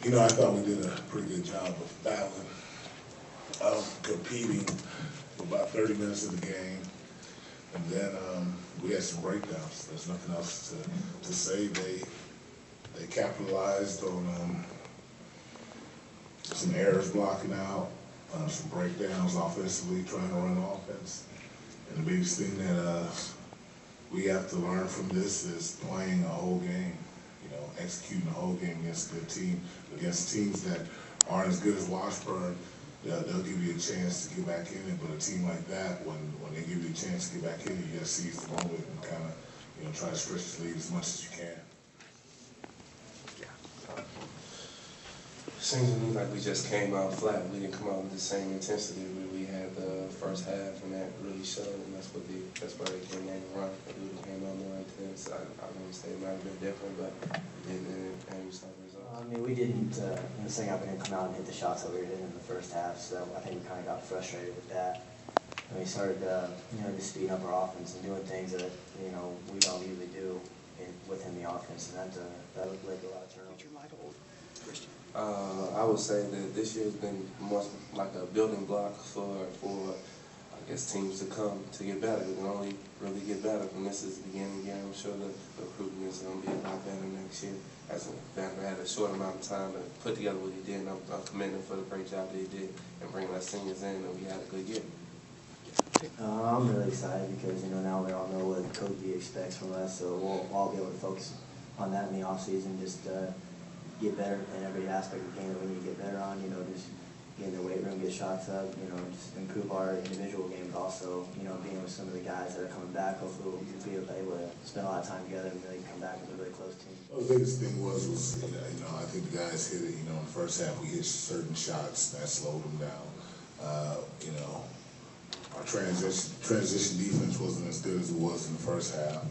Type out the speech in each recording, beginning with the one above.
I thought we did a pretty good job of battling, competing for about 30 minutes of the game. And then we had some breakdowns. There's nothing else to say. They capitalized on some errors blocking out, some breakdowns offensively, trying to run offense. And the biggest thing that we have to learn from this is playing a whole game. Executing the whole game against a good team, against teams that aren't as good as Washburn. They'll give you a chance to get back in it, but a team like that, when they give you a chance to get back in it, you got to seize the moment and kind of, try to stretch the lead as much as you can. Seems to me like we just came out flat. We didn't come out with the same intensity we had the first half, and that really showed. And that's why they came on the run. We came out more intense. I wouldn't say it might have been different, but we didn't, and we saw the results. I mean, we didn't in the second half. We didn't come out and hit the shots that we were hitting in the first half. So I think we kind of got frustrated with that. And we started, just speeding up our offense and doing things that we don't usually do within the offense, and that led to a lot of turnovers. I would say that this year has been more like a building block for I guess teams to come to get better. We can only really get better from this is the beginning again. I'm sure the recruitment is going to be a lot better next year. As Vandiver had a short amount of time to put together what he did, and I'm commending for the great job that he did and bringing our seniors in, and we had a good year. I'm really excited because now we all know what Coach B expects from us, so we'll all be able to focus on that in the off season. Just get better in every aspect of the game that we need to get better on. Just get in the weight room, get shots up. Just improve our individual game, but also being with some of the guys that are coming back. Hopefully we'll be able to spend a lot of time together and really come back as a really close team. Well, the biggest thing was I think the guys hit it. In the first half we hit certain shots that slowed them down. Our transition defense wasn't as good as it was in the first half.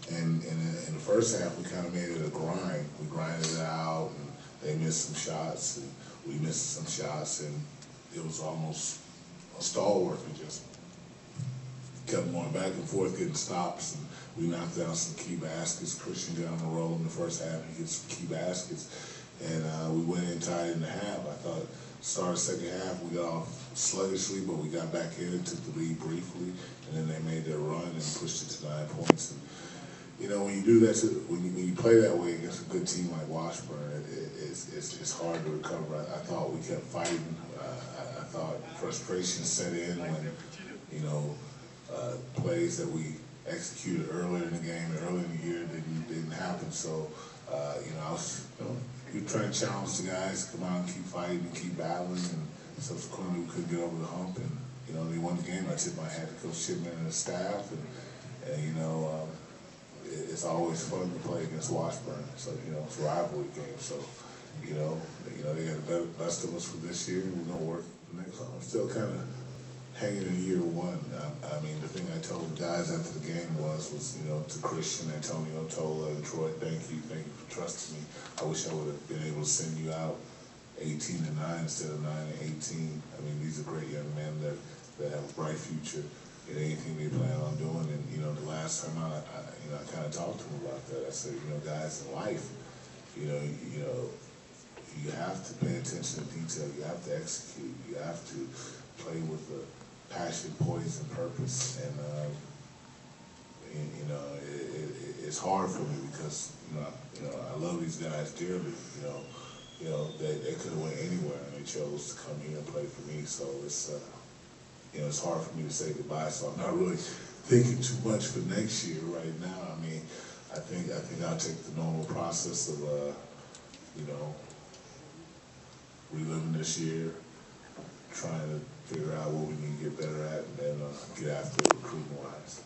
And in the first half, we kind of made it a grind. We grinded it out, and they missed some shots, and we missed some shots, and it was almost a stalwart. We just kept going back and forth, getting stops, and we knocked down some key baskets. Christian got on the roll in the first half. He gets some key baskets, and we went in tied in the half. I thought started second half, we got off sluggishly, but we got back in and took the lead briefly, and then they made their run and pushed it to 9 points. And, when you do that, when you play that way against a good team like Washburn, it's hard to recover. I thought we kept fighting. I thought frustration set in when, plays that we executed earlier in the game, earlier in the year didn't happen. So, I was, you're trying to challenge the guys, come out and keep fighting and keep battling, and subsequently we couldn't get over the hump. And they won the game. I tipped my hat to Coach Shaun and the staff, and it's always fun to play against Washburn. So it's a rivalry game. So they got the best of us for this year, and we're gonna work the next one. I'm still kind of hanging in year one. I mean, the thing I told the guys after the game was to Christian, Antonio, Tola, and Troy, thank you for trusting me. I wish I would have been able to send you out 18-9 instead of 9-18. I mean, these are great young men that have a bright future in anything they plan on doing. And the last time I kind of talked to them about that. I said, guys, in life, you have to pay attention to detail. You have to execute. You have to play with the passion, poise, and purpose. And it's hard for me because I love these guys dearly. They could have went anywhere, and they chose to come here and play for me. So it's hard for me to say goodbye. So I'm not really thinking too much for next year right now. I mean, I think I'll take the normal process of reliving this year, trying to figure out what we need to get better at, and then get after it recruiting wise.